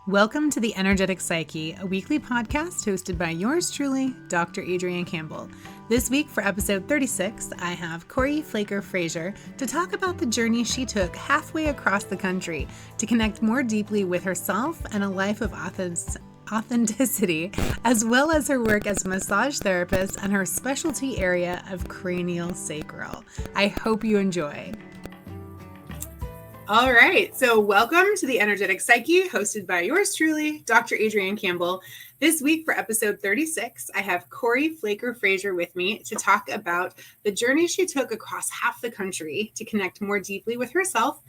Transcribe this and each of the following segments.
Welcome to the Energetic Psyche, a weekly podcast hosted by yours truly, Dr. Adrian Campbell. This week for episode 36, I have Corri Flaker Fraser to talk about the journey she took halfway across the country to connect more deeply with herself and a life of authenticity, as well as her work as a massage therapist and her specialty area of cranial sacral. I hope you enjoy. All right, so welcome to the Energetic Psyche, hosted by yours truly, Dr. Adrian Campbell. This week for episode 36, I have Corri Flaker Fraser with me to talk about the journey she took across half the country to connect more deeply with herself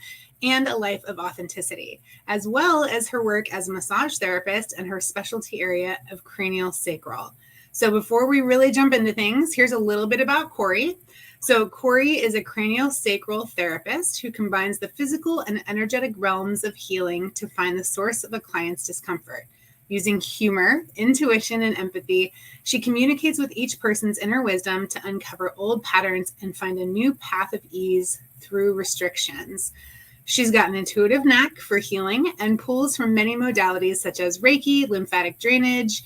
and a life of authenticity, as well as her work as a massage therapist and her specialty area of cranial sacral. So before we really jump into things, here's a little bit about Corri. So Corri is a craniosacral therapist who combines the physical and energetic realms of healing to find the source of a client's discomfort. Using humor, intuition, and empathy, she communicates with each person's inner wisdom to uncover old patterns and find a new path of ease through restrictions. She's got an intuitive knack for healing and pulls from many modalities such as Reiki, lymphatic drainage,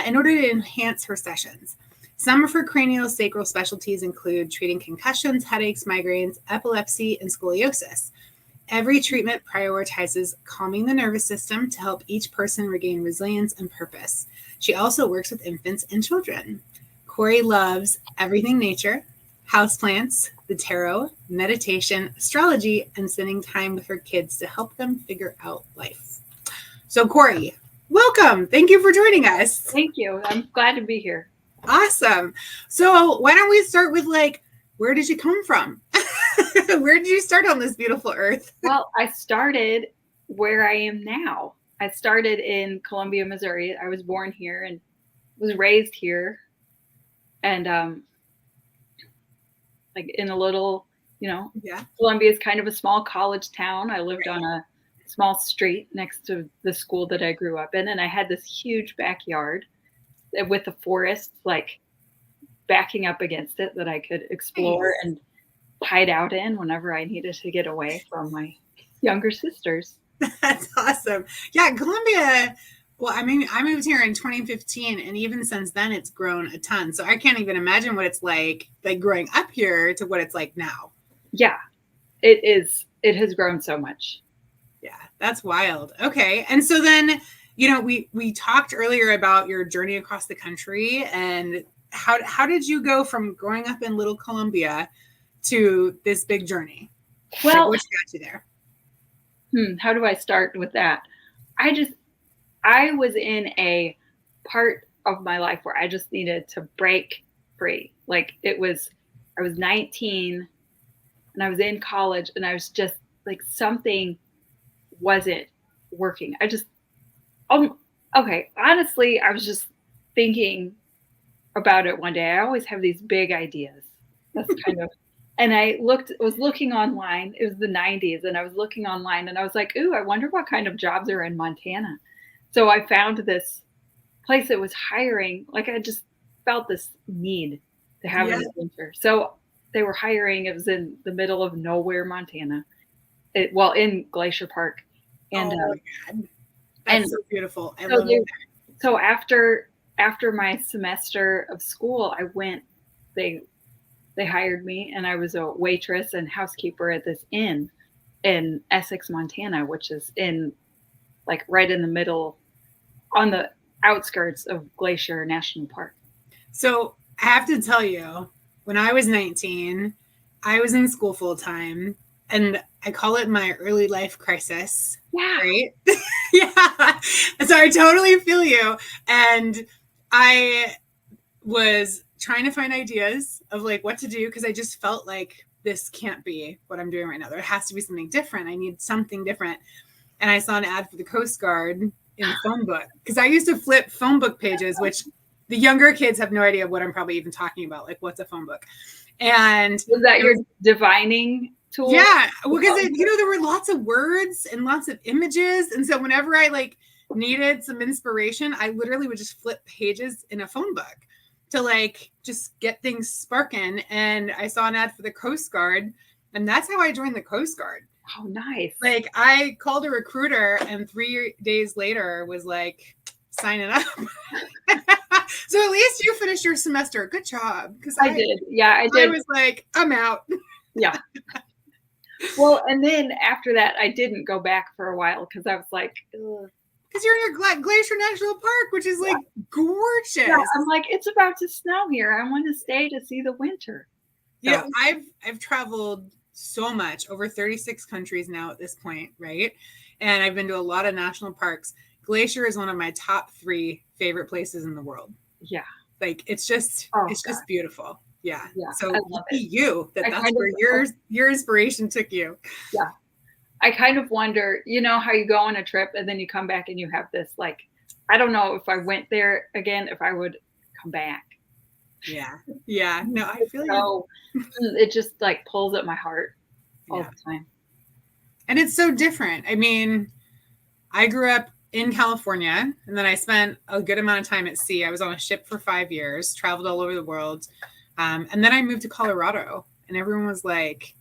in order to enhance her sessions. Some of her craniosacral specialties include treating concussions, headaches, migraines, epilepsy, and scoliosis. Every treatment prioritizes calming the nervous system to help each person regain resilience and purpose. She also works with infants and children. Corri loves everything nature, houseplants, the tarot, meditation, astrology, and spending time with her kids to help them figure out life. So Corri, welcome. Thank you for joining us. Thank you. I'm glad to be here. Awesome. So why don't we start with where did you come from? Where did you start on this beautiful earth? Well, I started where I am now. I started in Columbia, Missouri. I was born here and was raised here. And in a little, Columbia is kind of a small college town. I lived on a small street next to the school that I grew up in. And I had this huge backyard with a forest backing up against it that I could explore and hide out in whenever I needed to get away from my younger sisters. That's awesome. Yeah, Columbia. Well, I moved here in 2015, and even since then, it's grown a ton. So I can't even imagine what it's like growing up here to what it's like now. Yeah, it is. It has grown so much. Yeah, that's wild. Okay, and so then, we talked earlier about your journey across the country, and how did you go from growing up in Little Columbia to this big journey? Well, what got you there? How do I start with that? I was in a part of my life where I just needed to break free. I was 19 and I was in college and I was just something wasn't working. Honestly, I was just thinking about it one day. I always have these big ideas. That's and I was looking online. It was the 90s and I was looking online and I was like, ooh, I wonder what kind of jobs are in Montana. So I found this place that was hiring. I just felt this need to have an adventure. So they were hiring. It was in the middle of nowhere, Montana. In Glacier Park. And that's so beautiful. I love it. So after my semester of school, I went. They hired me, and I was a waitress and housekeeper at this inn in Essex, Montana, which is in right in the middle, on the outskirts of Glacier National Park. So I have to tell you, when I was 19, I was in school full time, and I call it my early life crisis. Yeah. Right? Yeah. So I totally feel you. And I was trying to find ideas of what to do, because I just felt like this can't be what I'm doing right now. There has to be something different. I need something different. And I saw an ad for the Coast Guard in the phone book, because I used to flip phone book pages, which the younger kids have no idea what I'm probably even talking about. What's a phone book? And was that your divining tool? Yeah, because there were lots of words and lots of images, and so whenever I needed some inspiration, I literally would just flip pages in a phone book to just get things sparking. And I saw an ad for the Coast Guard, and that's how I joined the Coast Guard. Oh, nice. Like I called a recruiter and 3 days later was like signing up. So at least you finished your semester. Good job. Because I did. Yeah, I did. I was like, I'm out. Yeah. Well, and then after that, I didn't go back for a while because I was like, ugh. Because you're in your Glacier National Park, which is like gorgeous. Yeah, I'm like, it's about to snow here. I want to stay to see the winter. So. Yeah, I've traveled so much, over 36 countries now at this point, right? And I've been to a lot of national parks. Glacier is one of my top 3 favorite places in the world. Yeah. Like it's just beautiful. Yeah. So lucky you that's where your inspiration took you. Yeah. I kind of wonder, you know, how you go on a trip and then you come back and you have this, like, I don't know if I went there again, if I would come back. Yeah. Yeah. No, I feel so it just like pulls at my heart all the time. And it's so different. I mean, I grew up in California and then I spent a good amount of time at sea. I was on a ship for 5 years, traveled all over the world. And then I moved to Colorado and everyone was like,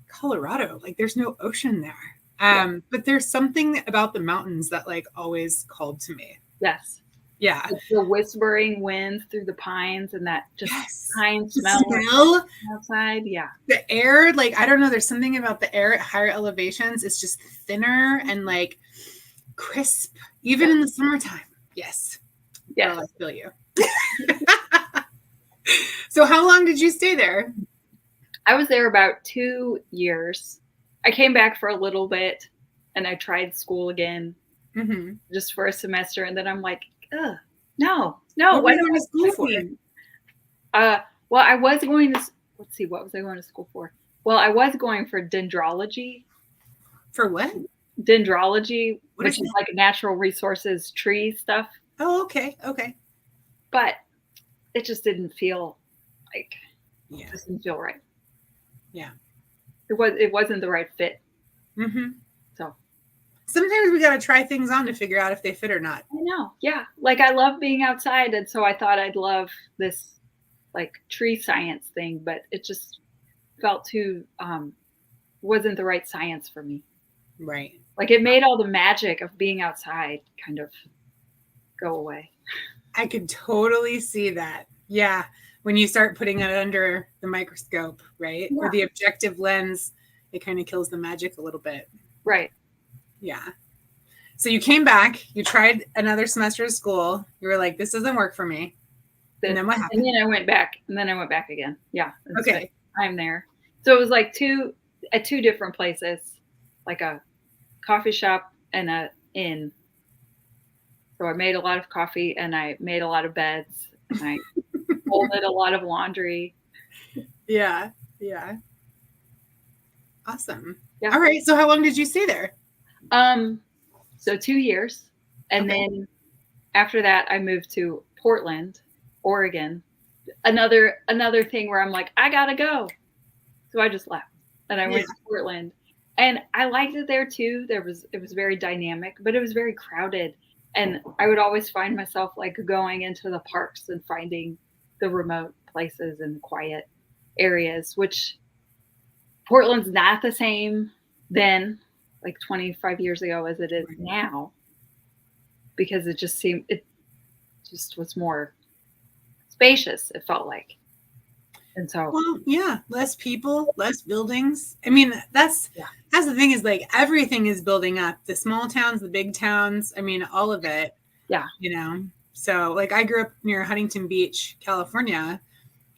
Colorado, like there's no ocean there. But there's something about the mountains that like always called to me. Yes. Yeah. Like the whispering winds through the pines and that just pine smell outside. Yeah. The air, like, I don't know, there's something about the air at higher elevations. It's just thinner and like crisp, even in the summertime. Yes. Yeah. I feel you. So how long did you stay there? I was there about 2 years. I came back for a little bit and I tried school again just for a semester. And then I'm like, ugh, no. What were you going to school for? Well, I was going to, let's see, what was I going to school for? Well, I was going for dendrology. For what? Dendrology, which is like natural resources, tree stuff. Oh, okay. Okay. But it just didn't feel like, it just didn't feel right. Yeah. It wasn't the right fit. So sometimes we got to try things on to figure out if they fit or not. I know. Yeah. Like I love being outside. And so I thought I'd love this like tree science thing, but it just felt too, wasn't the right science for me. Right. Like it made all the magic of being outside kind of go away. I could totally see that. Yeah. When you start putting it under the microscope, right? Yeah. Or the objective lens, it kind of kills the magic a little bit. Right. Yeah. So you came back, you tried another semester of school. You were like, this doesn't work for me. And then what happened? And then I went back again. Yeah. Okay. So I'm there. So it was like at two different places, like a coffee shop and a inn. So I made a lot of coffee and I made a lot of beds and I folded a lot of laundry. Yeah. Yeah. Awesome. Yeah. All right. So how long did you stay there? So 2 years. And then after that, I moved to Portland, Oregon. Another thing where I'm like, I gotta go. So I just left and I went to Portland. And I liked it there too. It was very dynamic, but it was very crowded. And I would always find myself like going into the parks and finding the remote places and quiet areas, which Portland's not the same then, like 25 years ago as it is now, because it just was more spacious, it felt like. And so, well, yeah, less people, less buildings. I mean, that's the thing is like everything is building up. The small towns, the big towns. I mean, all of it. Yeah. You know, so like I grew up near Huntington Beach, California.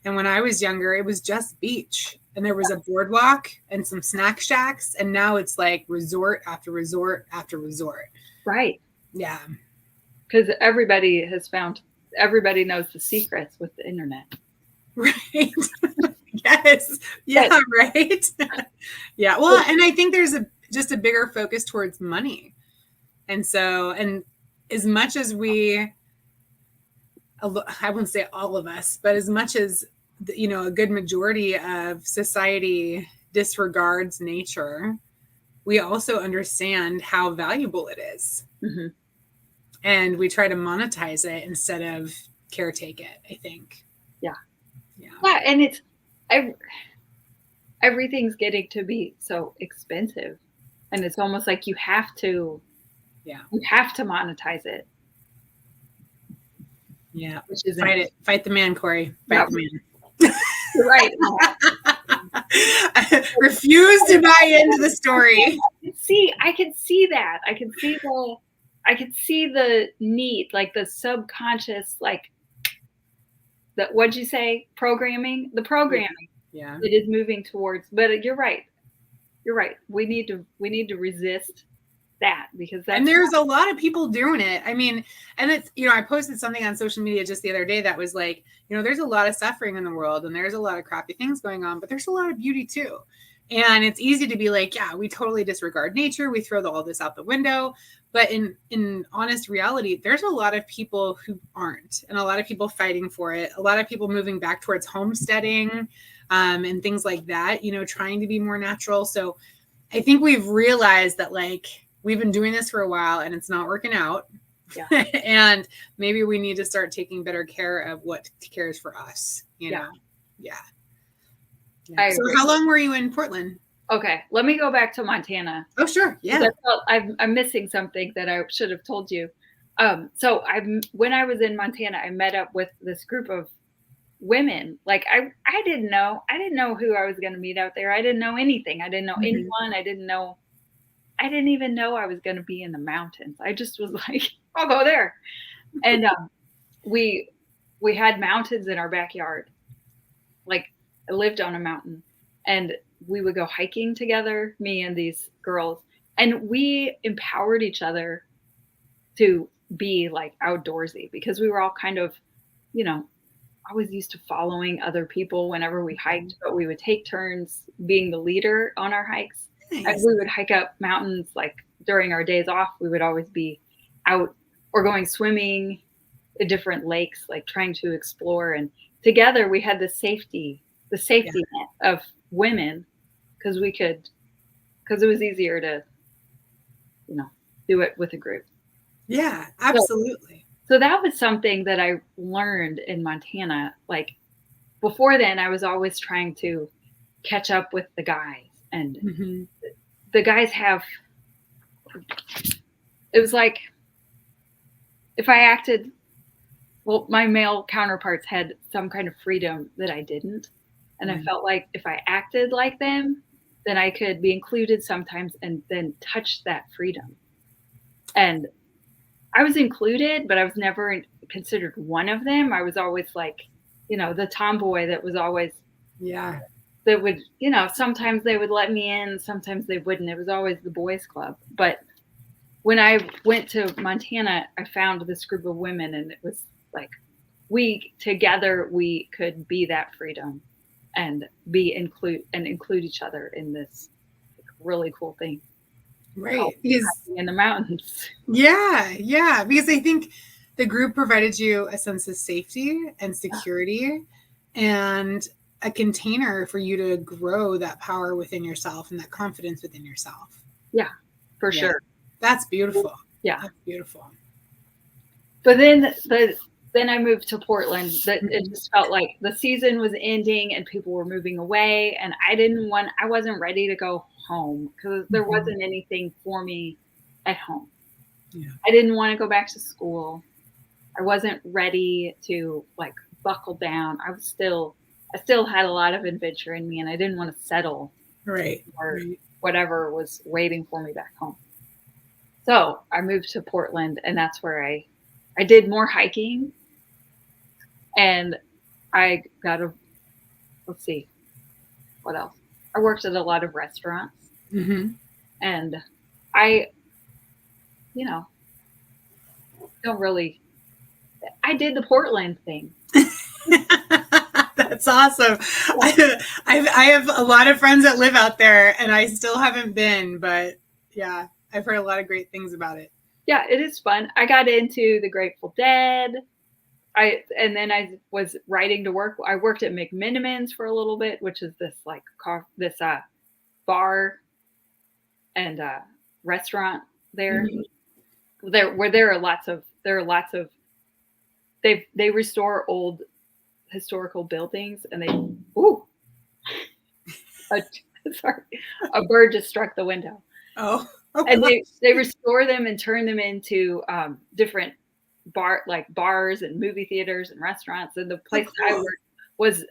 And when I was younger, it was just beach and there was a boardwalk and some snack shacks. And now it's like resort after resort after resort. Right. Yeah. Because everybody knows the secrets with the internet. Right. Yes. Yeah. Right. Yeah. Well, and I think there's just a bigger focus towards money. And so, and as much as I wouldn't say all of us, but as much as, a good majority of society disregards nature, we also understand how valuable it is. Mm-hmm. And we try to monetize it instead of caretake it, I think. Yeah. Yeah, and it's everything's getting to be so expensive And it's almost like you have to monetize it. Yeah. Which is Fight the man, Corri. Fight the man. You're right. I refuse to buy into the story. I can see that. I can see the need, like the subconscious, like that. What'd you say? Programming. The programming. Yeah. It is moving towards. But you're right. You're right. We need to resist that, because that's, and there's a lot of people doing it. I mean, and it's, I posted something on social media just the other day that was like, there's a lot of suffering in the world and there's a lot of crappy things going on, but there's a lot of beauty too. And it's easy to be like, yeah, we totally disregard nature. We throw all this out the window. But in honest reality, there's a lot of people who aren't, and a lot of people fighting for it. A lot of people moving back towards homesteading and things like that, trying to be more natural. So I think we've realized that, like, we've been doing this for a while and it's not working out. Yeah. And maybe we need to start taking better care of what cares for us, Yeah. So how long were you in Portland? Okay. Let me go back to Montana. Oh, sure. Yeah. I'm missing something that I should have told you. So when I was in Montana, I met up with this group of women. Like I didn't know who I was going to meet out there. I didn't know anything. I didn't know anyone. I didn't even know I was going to be in the mountains. I just was like, I'll go there. And we had mountains in our backyard. Like, I lived on a mountain, and we would go hiking together, me and these girls, and we empowered each other to be like outdoorsy, because we were all kind of, always used to following other people whenever we hiked, but we would take turns being the leader on our hikes. Nice. And we would hike up mountains, like during our days off, we would always be out or going swimming at different lakes, like trying to explore. And together we had the safety net of women, because it was easier to, do it with a group. Yeah, absolutely. So that was something that I learned in Montana. Like, before then, I was always trying to catch up with the guys. And the guys it was like, if I acted, well, my male counterparts had some kind of freedom that I didn't. And I felt like if I acted like them, then I could be included sometimes and then touch that freedom. And I was included, but I was never considered one of them. I was always like, the tomboy that was always, that would, sometimes they would let me in, sometimes they wouldn't. It was always the boys' club. But when I went to Montana, I found this group of women, and it was like, we could be that freedom and include each other in this really cool thing. Right. Because in the mountains. Yeah. Because I think the group provided you a sense of safety and security and a container for you to grow that power within yourself and that confidence within yourself. Yeah, for sure. That's beautiful. Yeah. That's beautiful. But then I moved to Portland. It just felt like the season was ending and people were moving away, and I wasn't ready to go home, because there wasn't anything for me at home. Yeah. I didn't want to go back to school. I wasn't ready to like buckle down. I still had a lot of adventure in me, and I didn't want to settle for whatever was waiting for me back home. So I moved to Portland, and that's where I did more hiking, and I got let's see, what else? I worked at a lot of restaurants, and I did the Portland thing. That's awesome. I have a lot of friends that live out there, and I still haven't been, but yeah, I've heard a lot of great things about it. Yeah, it is fun. I got into the Grateful Dead. And then I was writing to work. I worked at McMiniman's for a little bit, which is this like bar and restaurant there. There are lots of they restore old historical buildings, and sorry, a bird just struck the window. Oh, oh And gosh. they restore them and turn them into different bars and movie theaters and restaurants. And the place I cool. worked was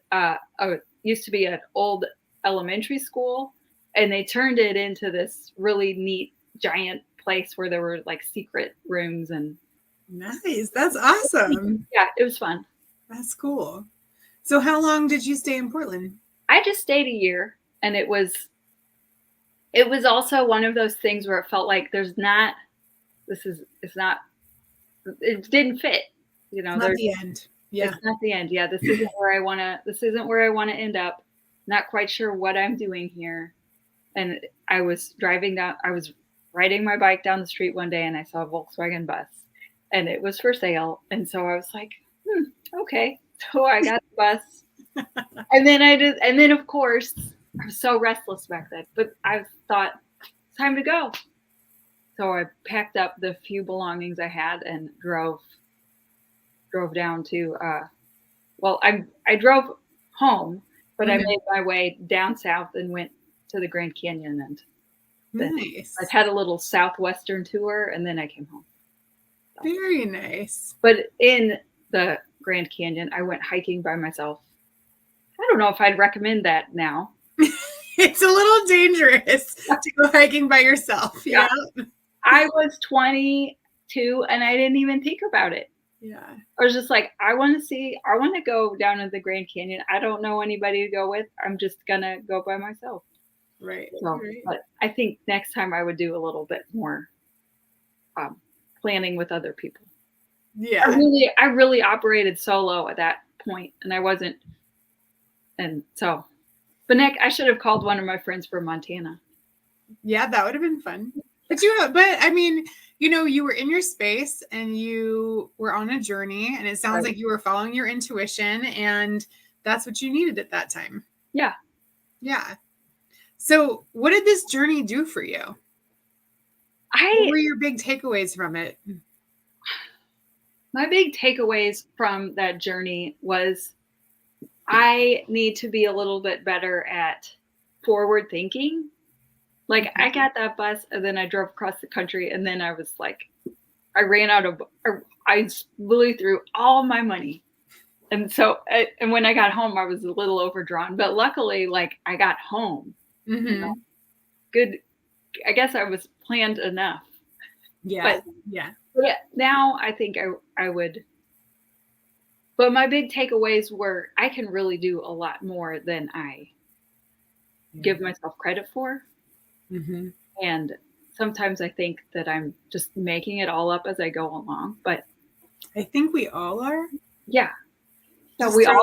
used to be an old elementary school, and they turned it into this really neat giant place where there were like secret rooms and Nice. That's awesome. yeah, it was fun. That's cool. So how long did you stay in Portland? I just stayed a year, and it was also one of those things where it felt like it's not it didn't fit, you know. It's not the end. Yeah. It's not the end. Yeah, this isn't where I want to end up. Not quite sure what I'm doing here. And I was riding my bike down the street one day, and I saw a Volkswagen bus, and it was for sale. And so I was like, okay. So I got the bus. And then of course, I was so restless back then, but I thought it's time to go. So I packed up the few belongings I had and drove down to I drove home, but I made my way down south and went to the Grand Canyon, and Nice. I had a little southwestern tour, and then I came home. So. Very nice. But in the Grand Canyon, I went hiking by myself. I don't know if I'd recommend that now. It's a little dangerous to go hiking by yourself. Yeah. I was 22 and I didn't even think about it. Yeah. I was just like, I want to go down to the Grand Canyon. I don't know anybody to go with. I'm just going to go by myself. Right. So, right. But I think next time I would do a little bit more planning with other people. Yeah. I really operated solo at that point, and I wasn't. And so, but Nick, I should have called one of my friends from Montana. Yeah, that would have been fun. But I mean, you know, you were in your space and you were on a journey, and it sounds like you were following your intuition, and that's what you needed at that time. Yeah. Yeah. So what did this journey do for you? What were your big takeaways from it? My big takeaways from that journey was I need to be a little bit better at forward thinking. Like I got that bus and then I drove across the country, and then I was like, I blew through all my money. And so, and when I got home, I was a little overdrawn, but luckily, like I got home. Mm-hmm. You know, good. I guess I was planned enough. Yeah. But now I think I would. But my big takeaways were I can really do a lot more than I give myself credit for. Mm-hmm. And sometimes I think that I'm just making it all up as I go along. But I think we all are. Yeah. So we all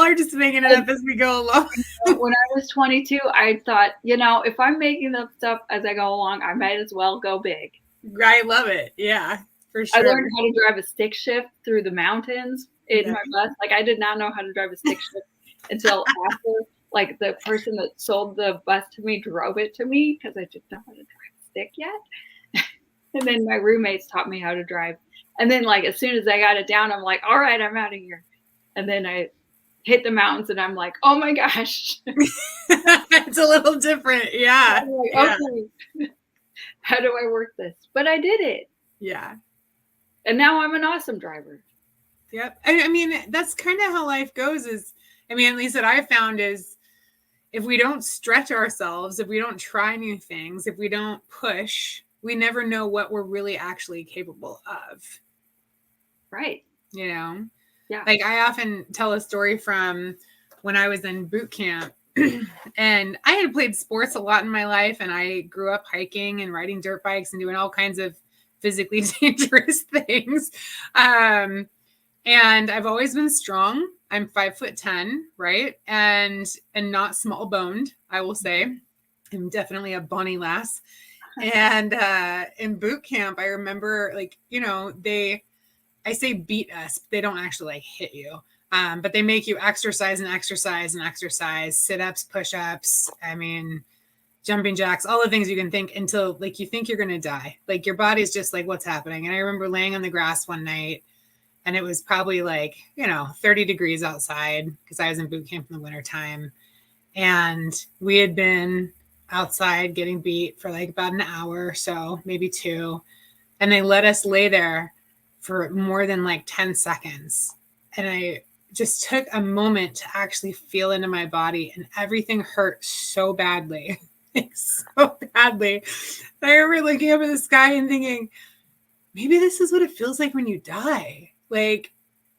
are just making it up as we go along. When I was 22, I thought, if I'm making up stuff as I go along, I might as well go big. I love it. Yeah, for sure. I learned how to drive a stick shift through the mountains in my bus. Like I did not know how to drive a stick shift until after, like the person that sold the bus to me drove it to me, because I didn't know how to drive a stick yet. And then my roommates taught me how to drive. And then like, as soon as I got it down, I'm like, all right, I'm out of here. And then I hit the mountains and I'm like, oh my gosh. It's a little different. Yeah. Like, okay. How do I work this? But I did it. Yeah. And now I'm an awesome driver. Yep. I mean, that's kind of how life goes at least what I found is if we don't stretch ourselves, if we don't try new things, if we don't push, we never know what we're really actually capable of. Right. Yeah. Like I often tell a story from when I was in boot camp, and I had played sports a lot in my life, and I grew up hiking and riding dirt bikes and doing all kinds of physically dangerous things. And I've always been strong. I'm 5'10", right? And not small boned, I will say. I'm definitely a bonny lass. And in boot camp, I remember I say beat us. They don't actually hit you. But they make you exercise and exercise and exercise, sit-ups, push-ups. Jumping jacks, all the things you can think until you think you're going to die. Like your body's just like, what's happening? And I remember laying on the grass one night, and it was probably 30 degrees outside because I was in boot camp in the wintertime. And we had been outside getting beat for like about an hour or so, maybe 2. And they let us lay there for more than like 10 seconds. And I just took a moment to actually feel into my body, and everything hurt so badly. So badly. I remember looking up at the sky and thinking, maybe this is what it feels like when you die. Like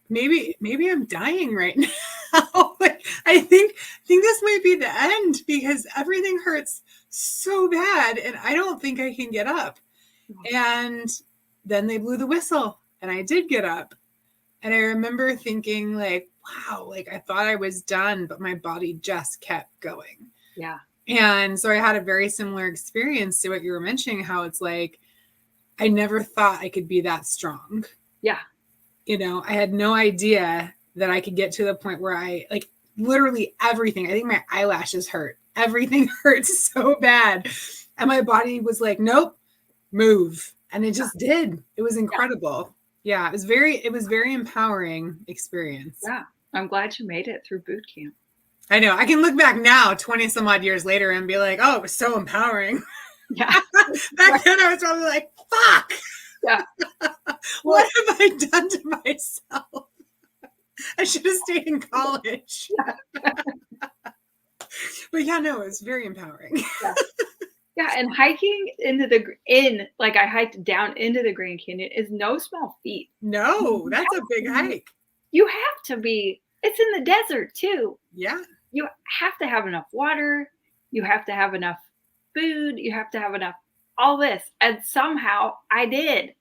maybe I'm dying right now. Like, I think this might be the end, because everything hurts so bad and I don't think I can get up. And then they blew the whistle and I did get up. And I remember thinking like, wow, like I thought I was done, but my body just kept going. Yeah. And so I had a very similar experience to what you were mentioning, how it's like, I never thought I could be that strong. Yeah. You know, I had no idea that I could get to the point where I like literally everything. I think my eyelashes hurt. Everything hurt so bad. And my body was like, nope, move. And it just did. It was incredible. Yeah. It was very empowering experience. Yeah. I'm glad you made it through boot camp. I know. I can look back now, 20 some odd years later, and be like, oh, it was so empowering. Yeah. Back then I was probably like, fuck. Yeah. What have I done to myself? I should have stayed in college. But yeah, no, it was very empowering. Yeah. Yeah, and hiking I hiked down into the Grand Canyon is no small feat. No, that's a big hike. You have to be, it's in the desert too. Yeah. You have to have enough water. You have to have enough food. You have to have enough, all this. And somehow I did.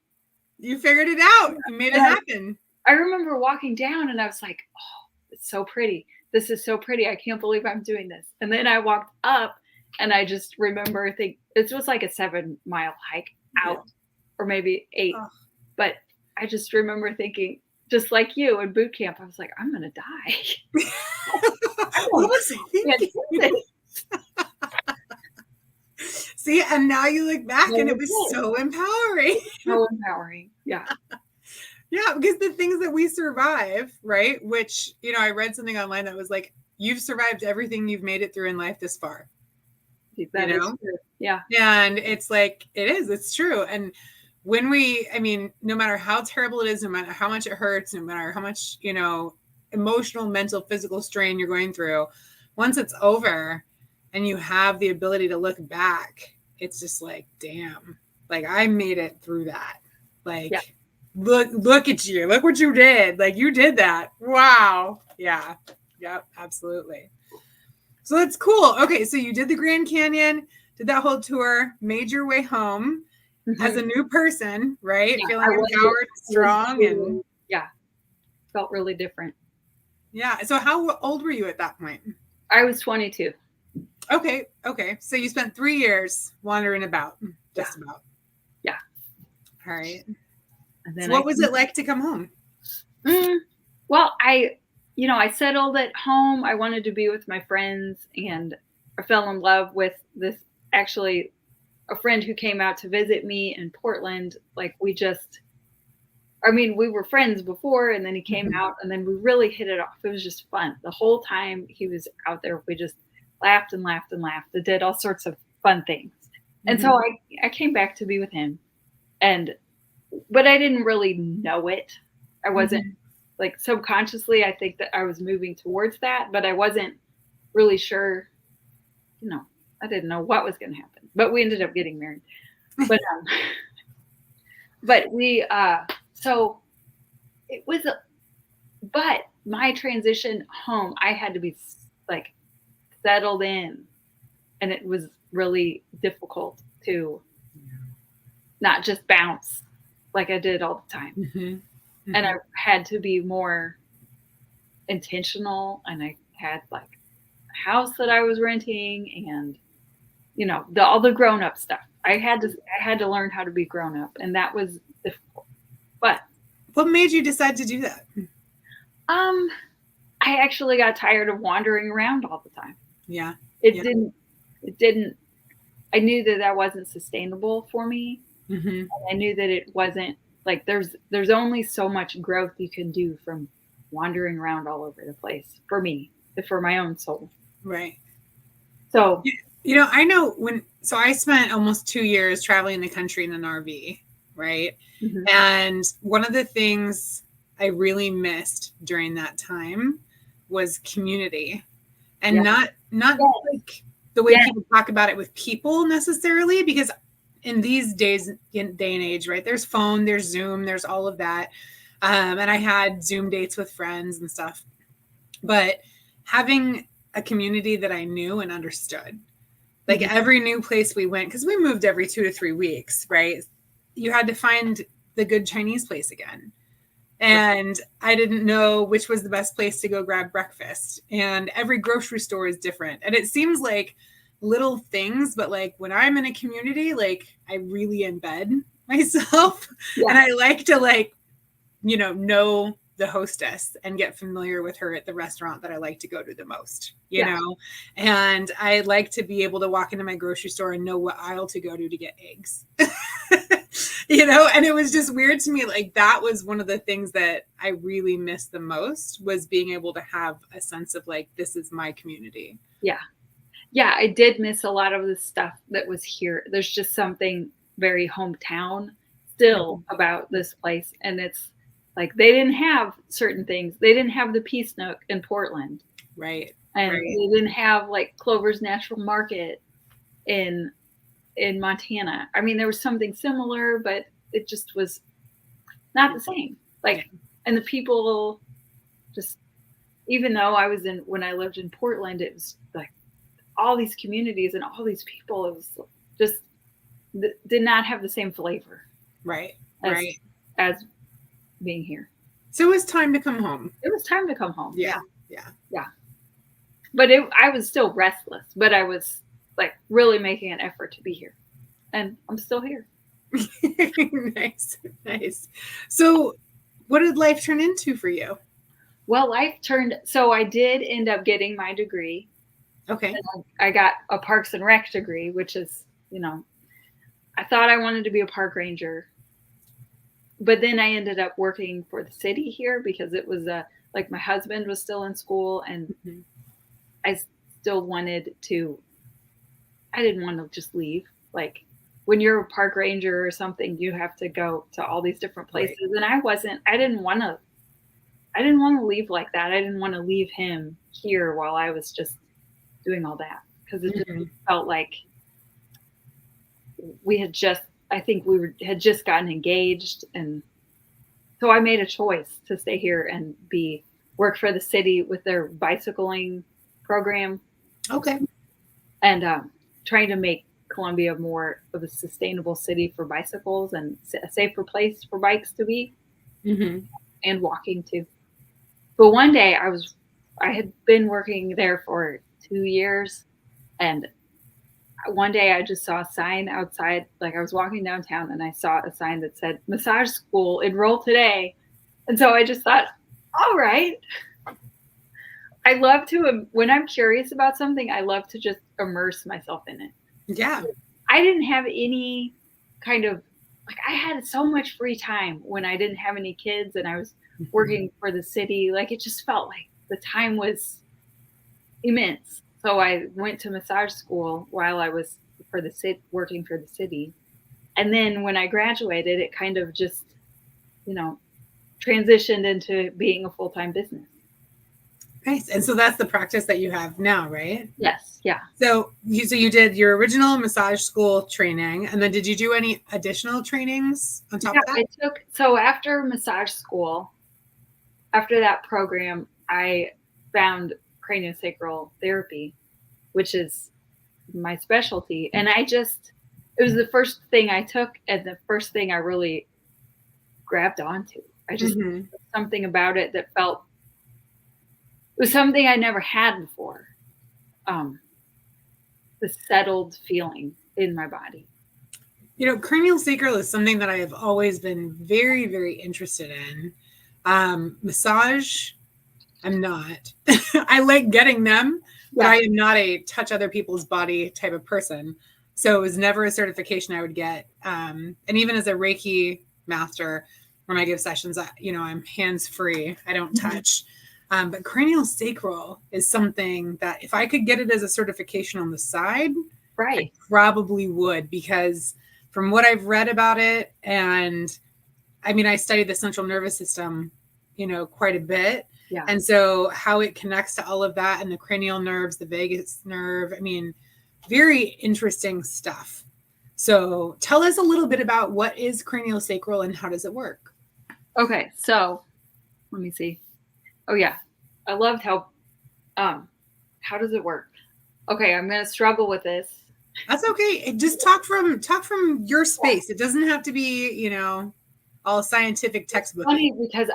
You figured it out. You made it happen. I remember walking down and I was like, oh, it's so pretty. This is so pretty. I can't believe I'm doing this. And then I walked up and I just remember thinking, it was like a 7-mile hike out, or maybe 8. Oh. But I just remember thinking, just like you in boot camp, I was like, I'm going to die. What was I thinking? See, and now you look back and it was so empowering. So empowering. Yeah. Yeah, because the things that we survive, right? Which, you know, I read something online that was like, you've survived everything you've made it through in life this far. That is true. Yeah. And it's like, it's true. And when no matter how terrible it is, no matter how much it hurts, no matter how much, you know, emotional, mental, physical strain you're going through, once it's over and you have the ability to look back, it's just like, damn, like I made it through that. Like, look at you, look what you did. Like you did that. Wow. Yeah. Yep. Absolutely. So that's cool. Okay. So you did the Grand Canyon, did that whole tour, made your way home as a new person, right? Yeah, feeling empowered, strong, and felt really different. Yeah. So how old were you at that point? I was 22. Okay. So you spent 3 years wandering about, just about. Yeah. All right. And then so what was it like to come home? Well, I settled at home. I wanted to be with my friends, and I fell in love with this, actually a friend who came out to visit me in Portland. Like we were friends before, and then he came out, and then we really hit it off. It was just fun. The whole time he was out there, we just laughed and laughed and laughed. It did all sorts of fun things. And so I came back to be with him, but I didn't really know it. I wasn't like subconsciously, I think that I was moving towards that, but I wasn't really sure, I didn't know what was going to happen, but we ended up getting married. But we, so it was, but my transition home, I had to be like settled in, and it was really difficult to not just bounce like I did all the time. And I had to be more intentional, and I had like a house that I was renting, and all the grown-up stuff. I had to learn how to be grown up, and that was difficult. But what made you decide to do that? I actually got tired of wandering around all the time. Yeah. It didn't, I knew that wasn't sustainable for me. And I knew that it wasn't, like there's only so much growth you can do from wandering around all over the place for me, for my own soul. Right. So I know so I spent almost 2 years traveling the country in an RV, right? Mm-hmm. And one of the things I really missed during that time was community, and not like the way people talk about it with people necessarily, because in these days, day and age, right? There's phone, there's Zoom, there's all of that. And I had Zoom dates with friends and stuff, but having a community that I knew and understood, like every new place we went, because we moved every 2 to 3 weeks, right? You had to find the good Chinese place again. And I didn't know which was the best place to go grab breakfast. And every grocery store is different. And it seems like little things, but like when I'm in a community, like I really embed myself. And I like to like, know the hostess and get familiar with her at the restaurant that I like to go to the most, you know? And I like to be able to walk into my grocery store and know what aisle to go to get eggs. And it was just weird to me. Like that was one of the things that I really missed the most, was being able to have a sense of like, this is my community. Yeah. Yeah. I did miss a lot of the stuff that was here. There's just something very hometown still about this place. And it's like, they didn't have certain things. They didn't have the Peace Nook in Portland. Right. And they didn't have like Clover's Natural Market in Montana. I mean, there was something similar, but it just was not the same. Like, and the people just, even though when I lived in Portland, it was like all these communities and all these people, it was just did not have the same flavor. Right. As being here. So it was time to come home. It was time to come home. Yeah. But I was still restless, but I was like really making an effort to be here, and I'm still here. Nice. So what did life turn into for you? Well, so I did end up getting my degree. Okay. I got a Parks and Rec degree, which is, I thought I wanted to be a park ranger, but then I ended up working for the city here because it was like my husband was still in school, and I still wanted to, I didn't want to just leave. Like when you're a park ranger or something, you have to go to all these different places. And I didn't want to leave like that. I didn't want to leave him here while I was just doing all that, because it just felt like I think we had just gotten engaged. And so I made a choice to stay here and work for the city with their bicycling program. Okay. And trying to make Columbia more of a sustainable city for bicycles and a safer place for bikes to be, and walking too. But one day I had been working there for 2 years, and one day I just saw a sign outside. Like I was walking downtown and I saw a sign that said massage school, enroll today. And so I just thought, all right. I love to, when I'm curious about something, I love to just immerse myself in it. Yeah. I didn't have any kind of, like I had so much free time when I didn't have any kids and I was working for the city. Like it just felt like the time was immense. So I went to massage school while I was working for the city. And then when I graduated, it kind of just, transitioned into being a full-time business. Nice. And so that's the practice that you have now, right? Yes. Yeah. So you did your original massage school training, and then did you do any additional trainings on top of that? So after massage school, after that program, I found craniosacral therapy, which is my specialty. And it was the first thing I took and the first thing I really grabbed onto. I just, something about it that felt, it was something I never had before. The settled feeling in my body. Cranial sacral is something that I have always been very, very interested in. Massage, I'm not. I like getting them, but I am not a touch other people's body type of person. So it was never a certification I would get. And even as a Reiki master, when I give sessions, I'm hands-free. I don't touch. But craniosacral is something that if I could get it as a certification on the side, Right. I probably would, because from what I've read about it, and I mean, I studied the central nervous system, quite a bit. Yeah. And so how it connects to all of that and the cranial nerves, the vagus nerve, I mean, very interesting stuff. So tell us a little bit about what is craniosacral and how does it work? Okay. So let me see. Oh yeah. I loved how does it work? Okay. I'm going to struggle with this. That's okay. Just talk from your space. It doesn't have to be, all scientific textbook. Funny because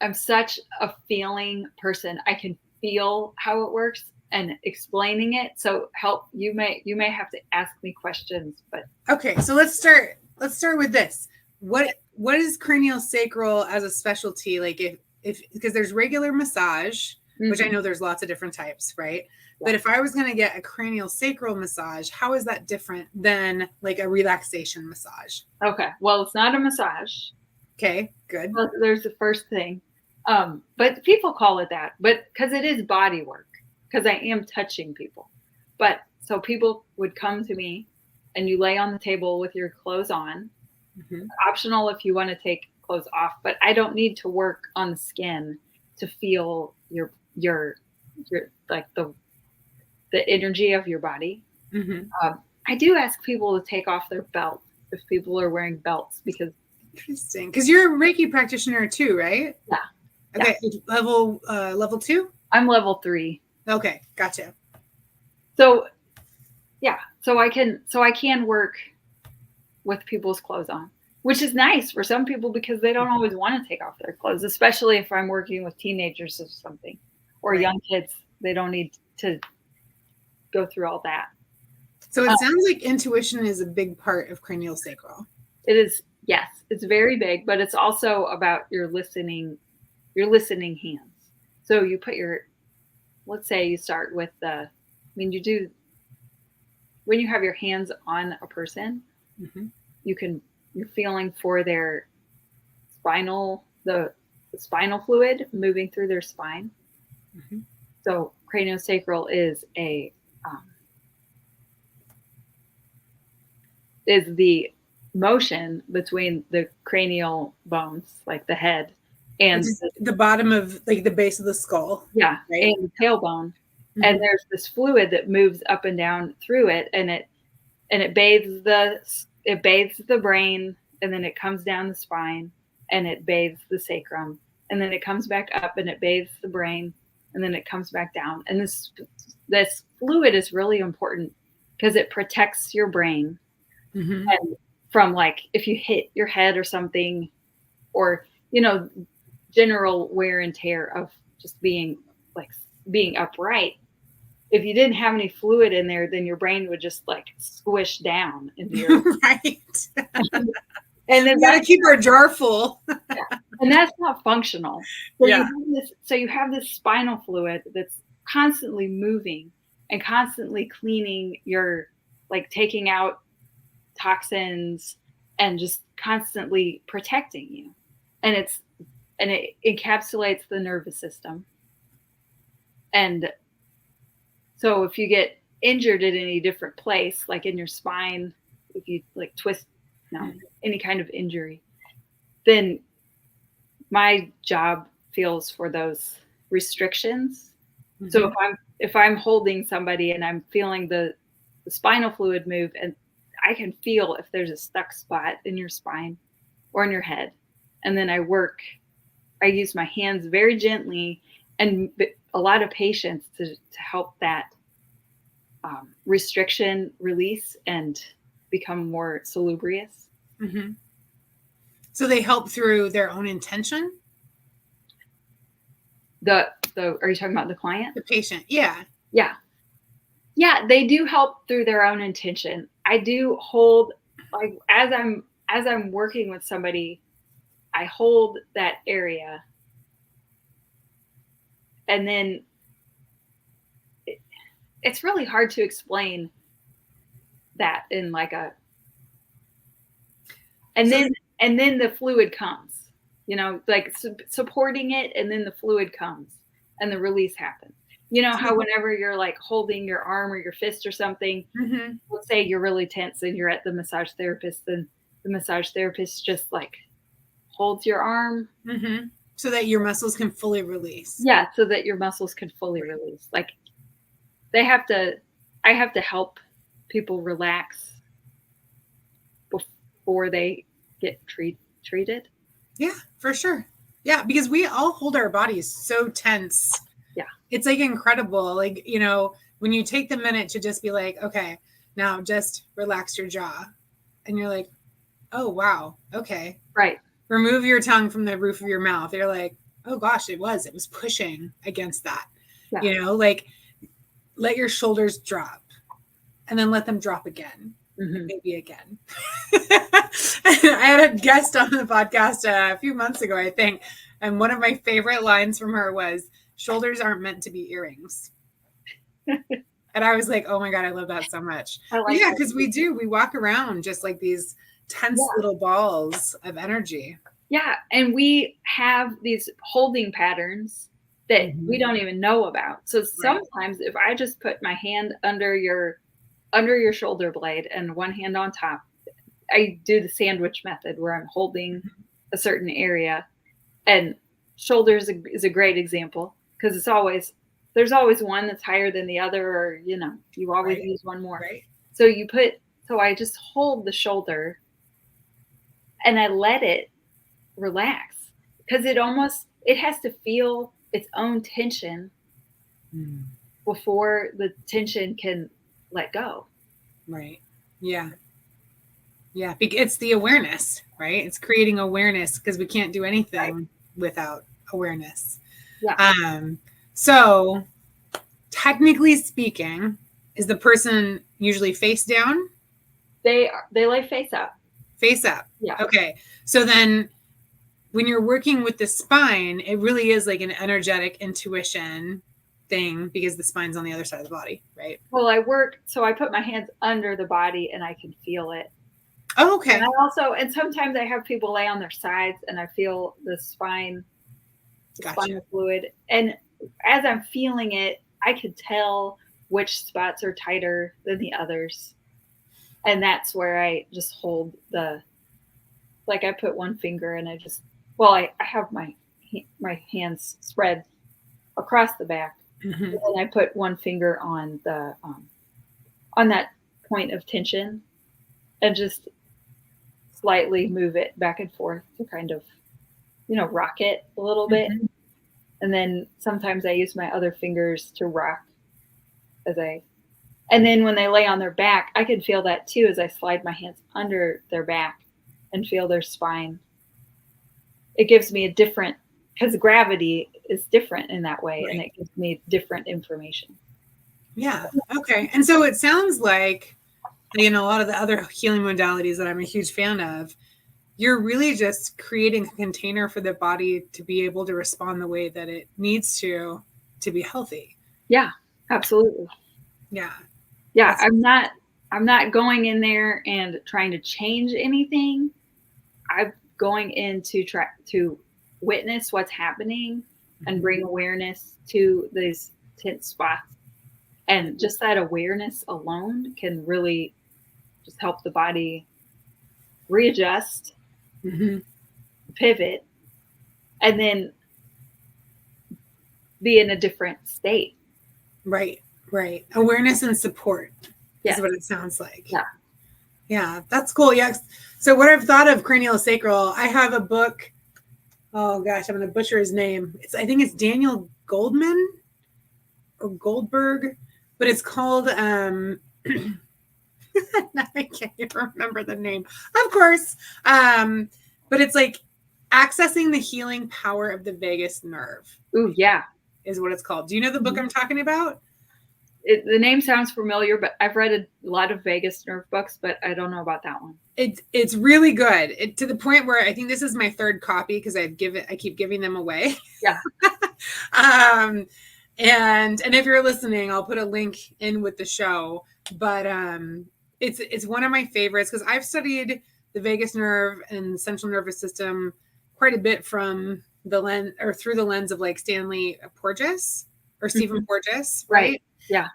I'm such a feeling person. I can feel how it works and explaining it. So you may have to ask me questions, but okay. So let's start with this. What is craniosacral as a specialty? Like if because there's regular massage, which I know there's lots of different types, right? Yeah. But if I was going to get a craniosacral massage, how is that different than like a relaxation massage? Okay. Well, it's not a massage. Okay, good. Well, there's the first thing. But people call it that, but because it is body work, because I am touching people. But so people would come to me and you lay on the table with your clothes on. Mm-hmm. Optional if you want to take clothes off, but I don't need to work on the skin to feel your like the energy of your body. Mm-hmm. I do ask people to take off their belt if people are wearing belts, because interesting. Because you're a Reiki practitioner too, right? Yeah. Okay. Yeah. Level 2? I'm level 3. Okay, gotcha. So yeah, so I can work with people's clothes on, which is nice for some people because they don't always want to take off their clothes, especially if I'm working with teenagers or something, or right. Young kids. They don't need to go through all that. So it sounds like intuition is a big part of craniosacral. It is. Yes, it's very big, but it's also about your listening hands. So you put let's say you start with when you have your hands on a person, mm-hmm. You're feeling for their the spinal fluid moving through their spine. Mm-hmm. So craniosacral is is the motion between the cranial bones, like the head, and the bottom of like the base of the skull. Yeah, right? And the tailbone. Mm-hmm. And there's this fluid that moves up and down through it, and it bathes the brain, and then it comes down the spine, and it bathes the sacrum, and then it comes back up and it bathes the brain, and then it comes back down. And this fluid is really important because it protects your brain. Mm-hmm. And from like if you hit your head or something, or general wear and tear of just being upright. If you didn't have any fluid in there, then your brain would just like squish down into your right. And then you gotta keep our jar full. Yeah. And that's not functional. So you have this spinal fluid that's constantly moving and constantly cleaning taking out toxins and just constantly protecting you. And it encapsulates the nervous system. And so if you get injured at any different place, like in your spine, if you like twist, any kind of injury, then my job feels for those restrictions. Mm-hmm. So if I'm holding somebody and I'm feeling the spinal fluid move, and I can feel if there's a stuck spot in your spine or in your head, and then I use my hands very gently and a lot of patience to help that restriction release and become more salubrious. Mm-hmm. So they help through their own intention? Are you talking about the client? The patient, yeah. Yeah. Yeah, they do help through their own intention. I do hold, like, as I'm working with somebody, I hold that area, and then it's really hard to explain that in like and then the fluid comes, like supporting it, and then the fluid comes, and the release happens. You know how whenever you're like holding your arm or your fist or something, let's say you're really tense and you're at the massage therapist, and the massage therapist just like holds your arm. So that your muscles can fully release. Yeah, so that your muscles can fully release. Like I have to help people relax before they get treated. Yeah, for sure. Yeah, because we all hold our bodies so tense. Yeah. It's like incredible. Like, you know, when you take the minute to just be like, okay, now just relax your jaw. And you're like, oh, wow. Okay. Right. Remove your tongue from the roof of your mouth. You're like, oh gosh, it was pushing against that. Yeah. You know, like let your shoulders drop and then let them drop again. Maybe again. I had a guest on the podcast a few months ago, I think. And one of my favorite lines from her was, shoulders aren't meant to be earrings. And I was like, oh my God, I love that so much. Yeah, because we walk around just like these tense little balls of energy. Yeah. And we have these holding patterns that we don't even know about. So sometimes if I just put my hand under your shoulder blade and one hand on top, I do the sandwich method where I'm holding a certain area, and shoulders is a great example because there's always one that's higher than the other, or, you know, you always use one more. Right. So I just hold the shoulder and I let it relax because it has to feel its own tension before the tension can let go. Right. Yeah. Yeah. It's the awareness, right? It's creating awareness because we can't do anything without awareness. Yeah. So technically speaking, is the person usually face down? They lay face up. Face up. Yeah. Okay. So then when you're working with the spine, it really is like an energetic intuition thing because the spine's on the other side of the body, right? Well, I put my hands under the body and I can feel it. Oh, okay. And sometimes I have people lay on their sides and I feel the spinal fluid. And as I'm feeling it, I could tell which spots are tighter than the others. And that's where I just hold I put one finger and I have my hands spread across the back. And then I put one finger on the on that point of tension and just slightly move it back and forth to kind of, you know, rock it a little bit. And then sometimes I use my other fingers to rock and then when they lay on their back, I can feel that too as I slide my hands under their back and feel their spine. It gives me because gravity is different in that way, and it gives me different information. Yeah. Okay. And so it sounds like, you know, a lot of the other healing modalities that I'm a huge fan of, you're really just creating a container for the body to be able to respond the way that it needs to be healthy. Yeah, absolutely. Yeah. Yeah. I'm not going in there and trying to change anything. I'm going in to try to witness what's happening and bring awareness to these tense spots. And just that awareness alone can really just help the body readjust, pivot, and then be in a different state. Right. Awareness and support is what it sounds like. Yeah. Yeah, that's cool. Yeah. So what I've thought of craniosacral, I have a book. Oh gosh, I'm going to butcher his name. I think it's Daniel Goldman or Goldberg, but it's called, I can't even remember the name, of course. But it's like accessing the healing power of the vagus nerve. Ooh, yeah. Is what it's called. Do you know the book I'm talking about? The name sounds familiar, but I've read a lot of vagus nerve books, but I don't know about that one. It's really good to the point where I think this is my third copy because I keep giving them away. Yeah. And if you're listening, I'll put a link in with the show. But it's one of my favorites because I've studied the vagus nerve and central nervous system quite a bit from the lens or through the lens of like Stanley Porges or Stephen Porges, Right. right? Yeah.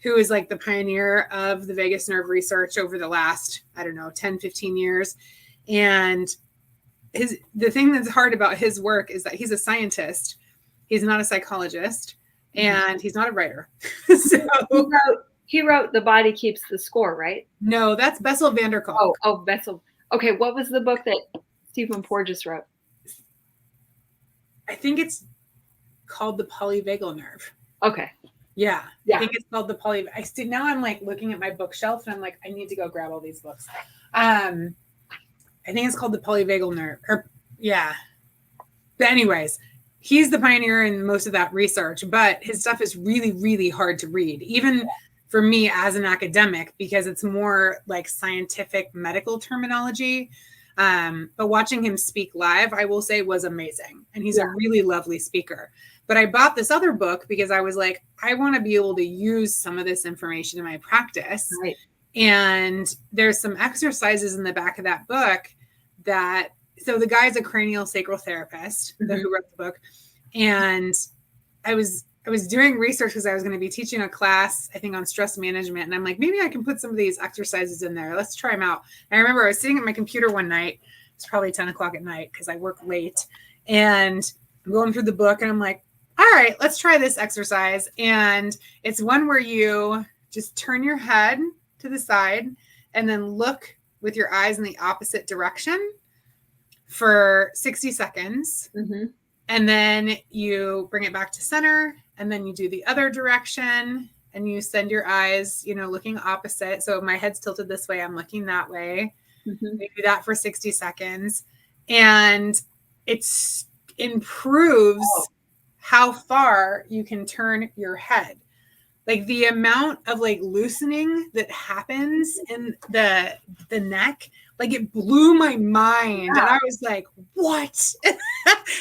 Who is like the pioneer of the vagus nerve research over the last, I don't know, 10, 15 years. And the thing that's hard about his work is that he's a scientist. He's not a psychologist and he's not a writer. So he wrote The Body Keeps the Score, right? No, that's Bessel van der Kolk. Oh, Bessel. Okay, what was the book that Stephen Porges wrote? I think it's called The Polyvagal Nerve. Okay. Yeah. I think it's called The now I'm like looking at my bookshelf and I'm like, I need to go grab all these books. I think it's called The Polyvagal Nerve. But anyways, he's the pioneer in most of that research, but his stuff is really, really hard to read, even for me as an academic, because it's more like scientific medical terminology. But watching him speak live, I will say, was amazing. And he's a really lovely speaker. But I bought this other book because I was like, I want to be able to use some of this information in my practice. Right. And there's some exercises in the back of that book so the guy's a craniosacral therapist who wrote the book. And I was doing research because I was going to be teaching a class, I think, on stress management. And I'm like, maybe I can put some of these exercises in there. Let's try them out. And I remember I was sitting at my computer one night. It's probably 10 o'clock at night because I work late. And I'm going through the book and I'm like, all right, let's try this exercise. And it's one where you just turn your head to the side and then look with your eyes in the opposite direction for 60 seconds. And then you bring it back to center, and then you do the other direction and you send your eyes, looking opposite. So if my head's tilted this way, I'm looking that way. You do that for 60 seconds and it improves how far you can turn your head. Like the amount of like loosening that happens in the neck, like it blew my mind. And I was like, what?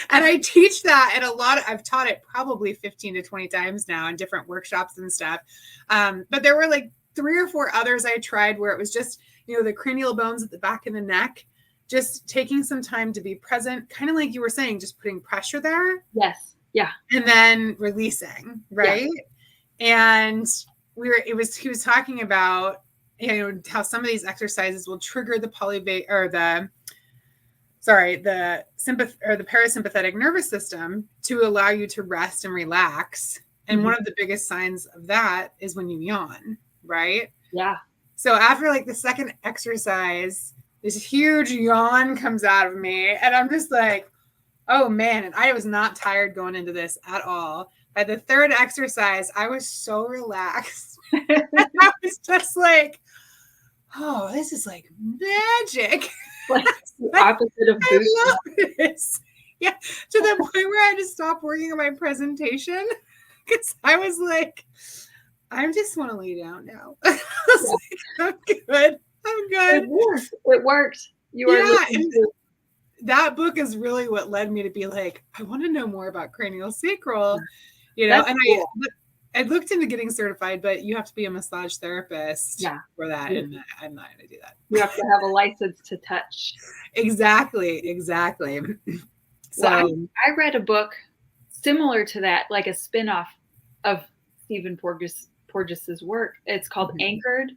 And I teach that at I've taught it probably 15 to 20 times now in different workshops and stuff. But there were like 3 or 4 others I tried where it was just, the cranial bones at the back of the neck, just taking some time to be present, kind of like you were saying, just putting pressure there. Yes. Yeah. And then releasing, right? Yeah. And he was talking about, how some of these exercises will trigger the parasympathetic nervous system to allow you to rest and relax. And one of the biggest signs of that is when you yawn, right? Yeah. So after like the second exercise, this huge yawn comes out of me and I'm just like, oh man. And I was not tired going into this at all. By the third exercise, I was so relaxed. I was just like, oh, this is like magic. Like the opposite of boot. I love this. Yeah, to the point where I had to stop working on my presentation because I was like, I just want to lay down now. I was like, I'm good. It worked. You are that book is really what led me to be like, I want to know more about craniosacral. And cool. I looked into getting certified, but you have to be a massage therapist for that. And I'm not going to do that. You have to have a license to touch. Exactly. So I read a book similar to that, like a spinoff of Stephen Porges's work. It's called Anchored,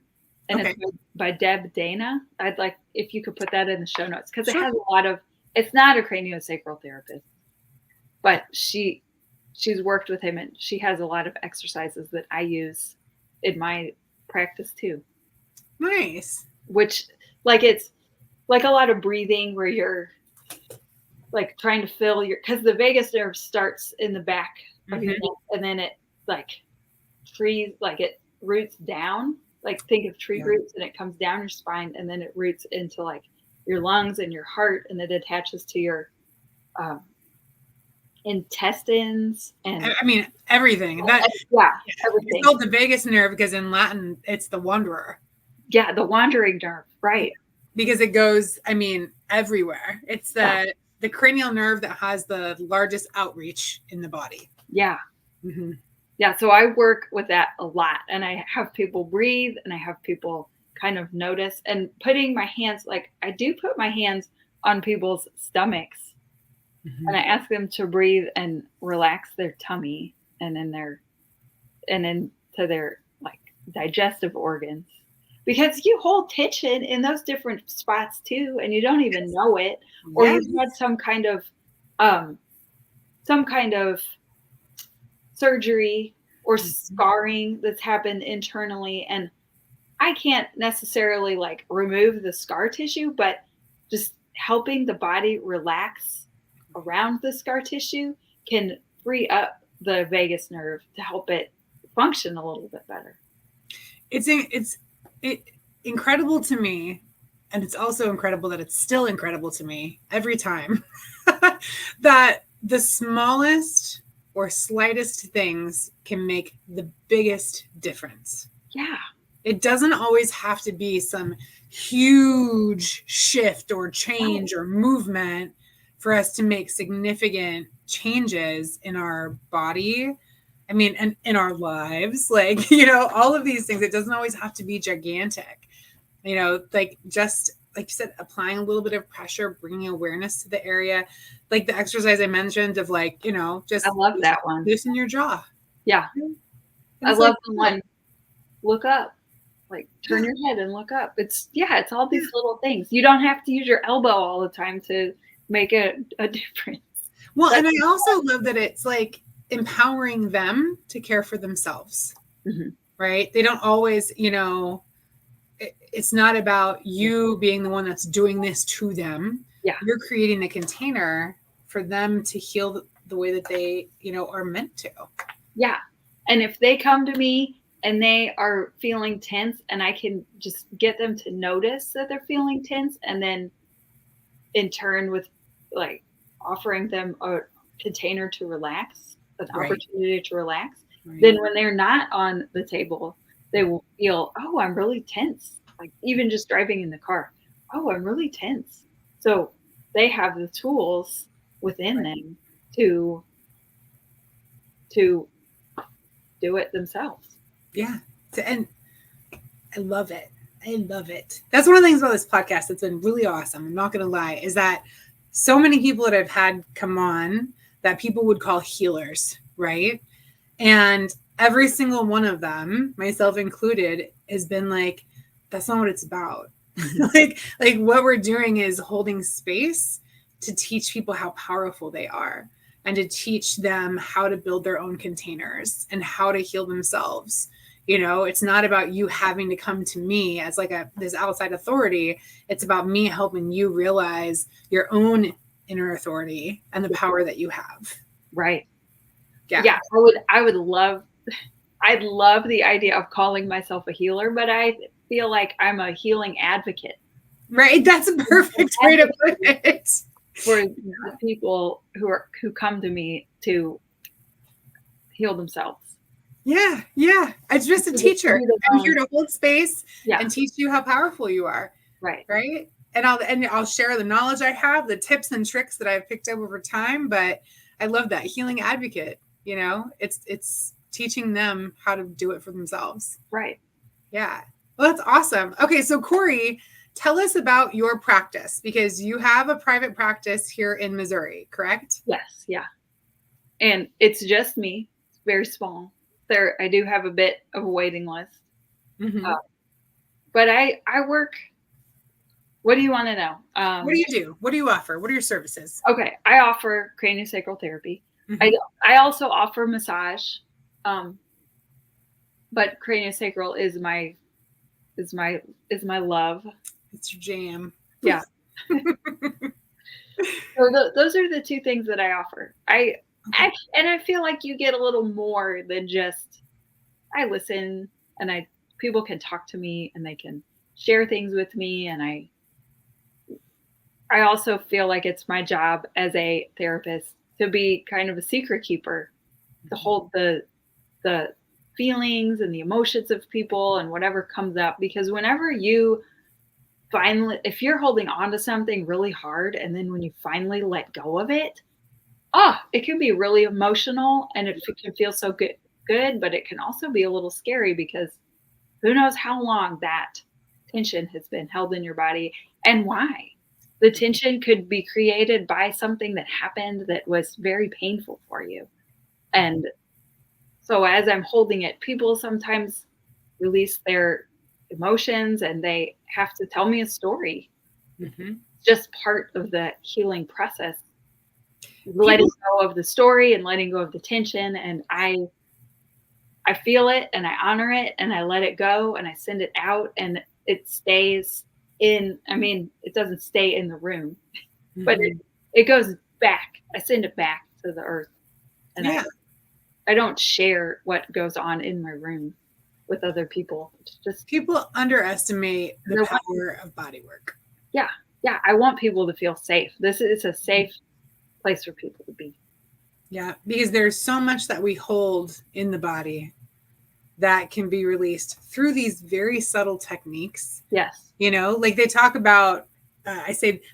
and it's by Deb Dana. I'd like if you could put that in the show notes because it has a lot of. It's not a craniosacral therapist, but she's worked with him and she has a lot of exercises that I use in my practice too. Nice. Which it's like a lot of breathing where you're like trying to fill because the vagus nerve starts in the back of your neck and then it it roots down. Like think of tree roots and it comes down your spine and then it roots into like your lungs and your heart and it attaches to your intestines and everything. Everything. It's called the vagus nerve because in Latin it's the wanderer. Yeah, the wandering nerve, right? Because it goes, everywhere. It's the cranial nerve that has the largest outreach in the body. Yeah. Mm-hmm. Yeah, so I work with that a lot and I have people breathe and I have people kind of notice and putting my hands, like I do put my hands on people's stomachs Mm-hmm. And I ask them to breathe and relax their tummy and into their like digestive organs. Because you hold tension in those different spots too, and you don't even know it, or Yes. you've had some kind of surgery or scarring that's happened internally. And I can't necessarily like remove the scar tissue, but just helping the body relax around the scar tissue can free up the vagus nerve to help it function a little bit better. It's incredible to me, and it's also incredible that it's still incredible to me every time that the smallest or slightest things can make the biggest difference. Yeah. It doesn't always have to be some huge shift or change or movement for us to make significant changes in our body. I mean, and in our lives, like, all of these things. It doesn't always have to be gigantic, like just like you said, applying a little bit of pressure, bringing awareness to the area, like the exercise I mentioned of like, just I love that one. Loosen your jaw. Yeah. I love the one, look up, like turn your head and look up. It's all these little things. You don't have to use your elbow all the time to make a difference. Well, and I also love that it's like empowering them to care for themselves, right? They don't always, it's not about you being the one that's doing this to them. Yeah. You're creating the container for them to heal the way that they, are meant to. Yeah. And if they come to me and they are feeling tense, and I can just get them to notice that they're feeling tense, and then in turn with like offering them a container to relax, an opportunity to relax, then when they're not on the table, they will feel, oh, I'm really tense. Like even just driving in the car, oh, I'm really tense. So they have the tools within them to do it themselves. Yeah. And I love it. I love it. That's one of the things about this podcast that's been really awesome. I'm not going to lie, is that so many people that I've had come on that people would call healers, right? And every single one of them, myself included, has been like, that's not what it's about. like what we're doing is holding space to teach people how powerful they are, and to teach them how to build their own containers and how to heal themselves. It's not about you having to come to me as like this outside authority. It's about me helping you realize your own inner authority and the power that you have. Right. Yeah. Yeah. I'd love the idea of calling myself a healer, but I feel like I'm a healing advocate. Right. That's a perfect way to put it. For the people who come to me to heal themselves. Yeah. Yeah. It's just a teacher. I'm here to hold space and teach you how powerful you are. Right. Right. And I'll share the knowledge I have, the tips and tricks that I've picked up over time. But I love that healing advocate. It's teaching them how to do it for themselves. Right. Yeah. Well, that's awesome. Okay. So Corri, tell us about your practice, because you have a private practice here in Missouri, correct? Yes. Yeah. And it's just me. It's very small. I do have a bit of a waiting list. But I work. What do you want to know? What do you do? What do you offer? What are your services? Okay. I offer craniosacral therapy. I also offer massage. But craniosacral is my love. It's your jam. Yeah. So those are the two things that I offer. I feel like you get a little more than just, I listen, and people can talk to me and they can share things with me. And I also feel like it's my job as a therapist to be kind of a secret keeper, to hold the feelings and the emotions of people and whatever comes up. Because whenever you finally, if you're holding on to something really hard, and then when you finally let go of it, it can be really emotional, and it can feel so good, but it can also be a little scary, because who knows how long that tension has been held in your body and why. The tension could be created by something that happened that was very painful for you. And so as I'm holding it, people sometimes release their emotions and they have to tell me a story. Mm-hmm. Just part of the healing process. Letting go of the story and letting go of the tension. And I feel it and I honor it and I let it go and I send it out and it stays in. I mean, it doesn't stay in the room, Mm-hmm. but it goes back. I send it back to the earth. And yeah. I don't share what goes on in my room with other people. It's just people underestimate the power of body work. Yeah. Yeah. I want people to feel safe. This is a safe place for people to be. Yeah. Because there's so much that we hold in the body that can be released through these very subtle techniques. Yes. You know, like they talk about,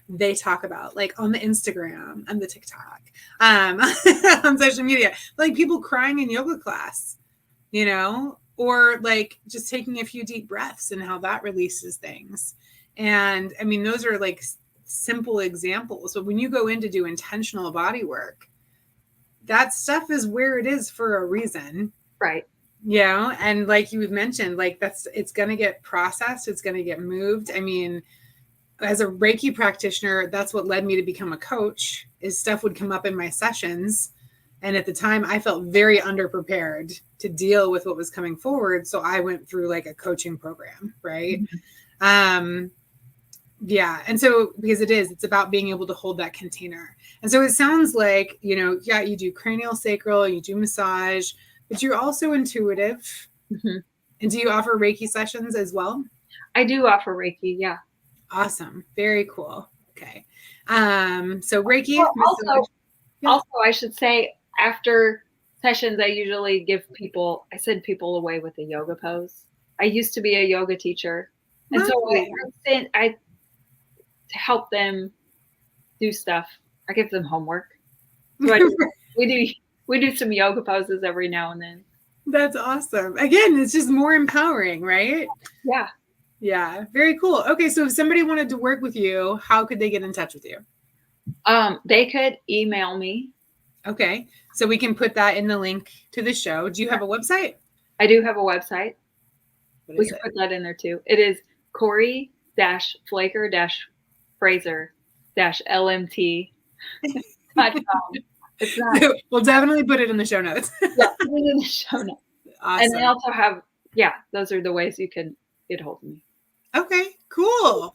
they talk about like on the Instagram and the TikTok, on social media, like people crying in yoga class, you know, or like just taking a few deep breaths and how that releases things. And I mean, those are like simple examples. But when you go in to do intentional body work, that stuff is where it is for a reason. Right. You know, and like you mentioned, like it's going to get processed. It's going to get moved. I mean, as a Reiki practitioner, that's what led me to become a coach, is stuff would come up in my sessions. And at the time I felt very underprepared to deal with what was coming forward. So I went through like a coaching program. Right. Mm-hmm. Yeah. And so, because it's about being able to hold that container. And so it sounds like, you know, yeah, you do cranial sacral, you do massage, but you're also intuitive. Mm-hmm. And do you offer Reiki sessions as well? I do offer Reiki. Yeah. Awesome. Very cool. Okay. So Reiki. Also, I should say, after sessions, I usually send people away with a yoga pose. I used to be a yoga teacher. And so I to help them do stuff. I give them homework. So we do some yoga poses every now and then. That's awesome. Again, it's just more empowering, right? Yeah. Yeah. Very cool. Okay. So if somebody wanted to work with you, how could they get in touch with you? They could email me. Okay. So we can put that in the link to the show. Do you have a website? I do have a website. We can put that in there too. It is Corri Flaker Fraser-LMT.com. It's not. We'll definitely put it in the show notes. Yeah, put it in the show notes. Awesome. And I also have, those are the ways you can get a hold of me. Okay, cool.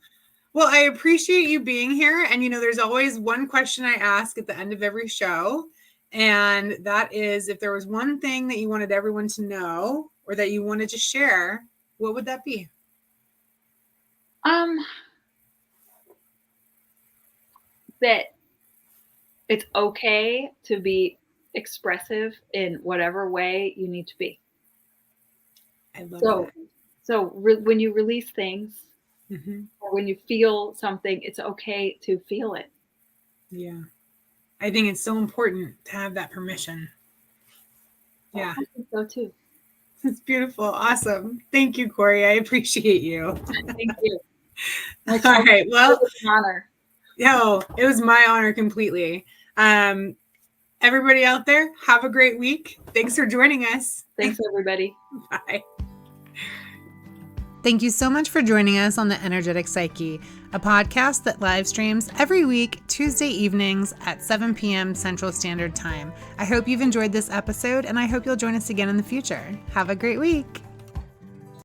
Well, I appreciate you being here. And, you know, there's always one question I ask at the end of every show. And that is, if there was one thing that you wanted everyone to know or that you wanted to share, what would that be? That it's okay to be expressive in whatever way you need to be. I love that. So when you release things, mm-hmm. or when you feel something, it's okay to feel it. Yeah. I think it's so important to have that permission. Yeah. I think so too. It's beautiful. Awesome. Thank you, Corri. I appreciate you. Thank you. All right. Well, it was an honor. No, it was my honor completely. Everybody out there, have a great week. Thanks for joining us. Thanks, everybody. Bye. Thank you so much for joining us on the Energetic Psyche, a podcast that live streams every week, Tuesday evenings at 7 p.m. Central Standard Time. I hope you've enjoyed this episode, and I hope you'll join us again in the future. Have a great week.